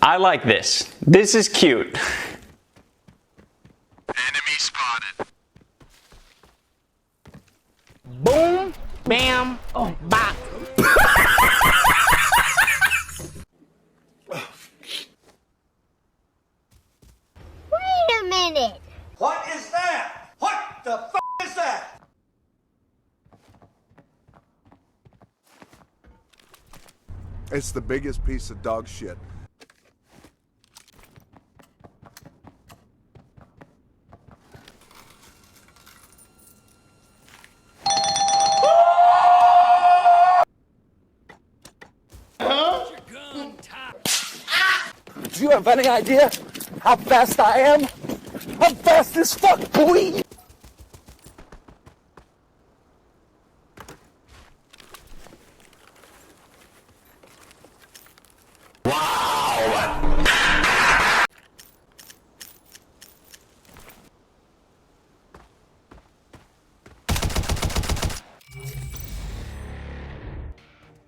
I like this. This is cute. Enemy spotted. Boom, bam, oh, bop. Wait a minute. What is that? What the f*** is that? It's the biggest piece of dog shit. Do you have any idea how fast I am? I'm fast as fuck, boy!